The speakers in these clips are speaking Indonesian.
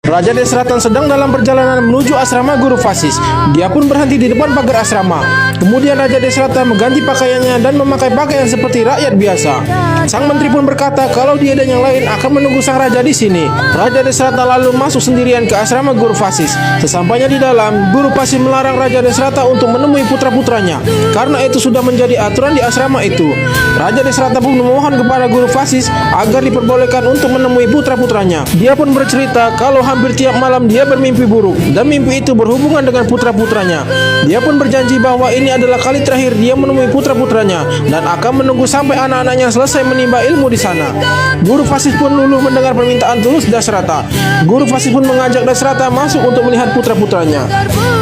Raja Dasaratha sedang dalam perjalanan menuju asrama Guru Vasis. Dia pun berhenti di depan pagar asrama. Kemudian Raja Dasaratha mengganti pakaiannya dan memakai pakaian seperti rakyat biasa. Sang menteri pun berkata kalau dia dan yang lain akan menunggu sang raja di sini. Raja Dasaratha lalu masuk sendirian ke asrama Guru Vasis. Sesampainya di dalam, Guru Vasis melarang Raja Dasaratha untuk menemui putra-putranya, karena itu sudah menjadi aturan di asrama itu. Raja Dasaratha pun memohon kepada Guru Vasis agar diperbolehkan untuk menemui putra-putranya. Dia pun bercerita kalau hampir tiap malam dia bermimpi buruk, dan mimpi itu berhubungan dengan putra-putranya. Dia pun berjanji bahwa ini adalah kali terakhir dia menemui putra-putranya, dan akan menunggu sampai anak-anaknya selesai menimba ilmu di sana. Guru Vasis pun luluh mendengar permintaan tulus Dasaratha. Guru Vasis pun mengajak Dasaratha masuk untuk melihat putra-putranya.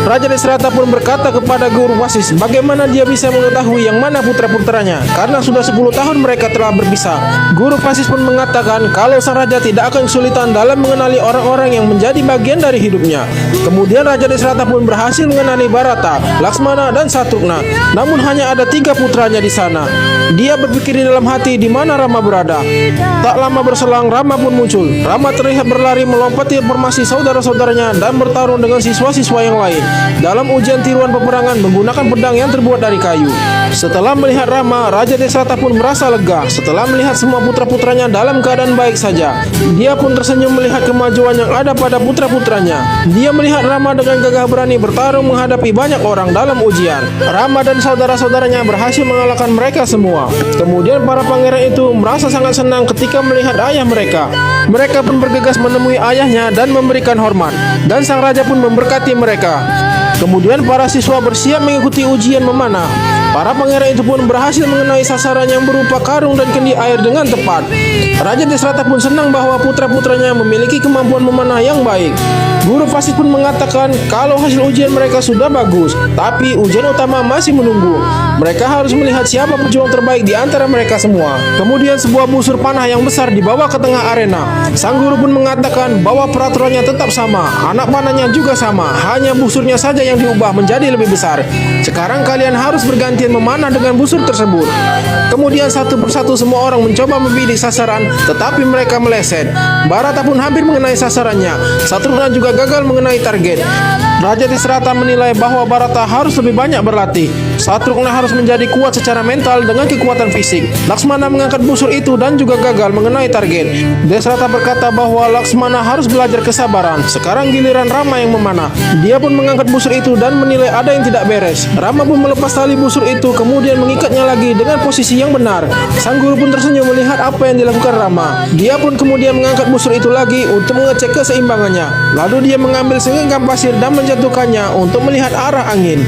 Raja Dasaratha pun berkata kepada Guru Vasis bagaimana dia bisa mengetahui yang mana putra-putranya, karena sudah 10 tahun mereka telah berpisah. Guru Vasis pun mengatakan kalau sang raja tidak akan kesulitan dalam mengenali orang-orang yang menjadi bagian dari hidupnya. Kemudian Raja Dasaratha pun berhasil mengenali Bharata, Laksmana, dan Satrugna. Namun hanya ada 3 putranya di sana. Dia berpikir di dalam hati di mana Rama berada. Tak lama berselang Rama pun muncul. Rama terlihat berlari melompati formasi saudara-saudaranya dan bertarung dengan siswa-siswa yang lain dalam ujian tiruan peperangan menggunakan pedang yang terbuat dari kayu. Setelah melihat Rama, Raja Dasaratha pun merasa lega. Setelah melihat semua putra-putranya dalam keadaan baik saja, dia pun tersenyum melihat kemajuan yang ada pada putra-putranya. Dia melihat Rama dengan gagah berani bertarung menghadapi banyak orang dalam ujian. Rama dan saudara-saudaranya berhasil mengalahkan mereka semua. Kemudian para pangeran itu merasa sangat senang ketika melihat ayah mereka. Mereka pun bergegas menemui ayahnya dan memberikan hormat, dan sang raja pun memberkati mereka. Kemudian para siswa bersiap mengikuti ujian memanah. Para pangeran itu pun berhasil mengenai sasaran yang berupa karung dan kendi air dengan tepat. Raja Dasaratha pun senang bahwa putra-putranya memiliki kemampuan memanah yang baik. Guru Vasis pun mengatakan kalau hasil ujian mereka sudah bagus, tapi ujian utama masih menunggu. Mereka harus melihat siapa pejuang terbaik di antara mereka semua. Kemudian sebuah busur panah yang besar dibawa ke tengah arena. Sang guru pun mengatakan bahwa peraturannya tetap sama, anak panahnya juga sama, hanya busurnya saja yang diubah menjadi lebih besar. Sekarang kalian harus bergantian memanah dengan busur tersebut. Kemudian satu persatu semua orang mencoba membidik sasaran, tetapi mereka meleset. Bharata pun hampir mengenai sasarannya. Satrugna juga gagal mengenai target. Raja Dasaratha menilai bahwa Bharata harus lebih banyak berlatih. Satrugna harus menjadi kuat secara mental dengan kekuatan fisik. Laksmana mengangkat busur itu dan juga gagal mengenai target. Dasaratha berkata bahwa Laksmana harus belajar kesabaran. Sekarang giliran Rama yang memanah. Dia pun mengangkat busur itu dan menilai ada yang tidak beres. Rama pun melepas tali busur itu kemudian mengikatnya lagi dengan posisi yang benar. Sang guru pun tersenyum melihat apa yang dilakukan Rama. Dia pun kemudian mengangkat busur itu lagi untuk mengecek keseimbangannya. Lalu dia mengambil segenggam pasir dan menjatuhkannya untuk melihat arah angin.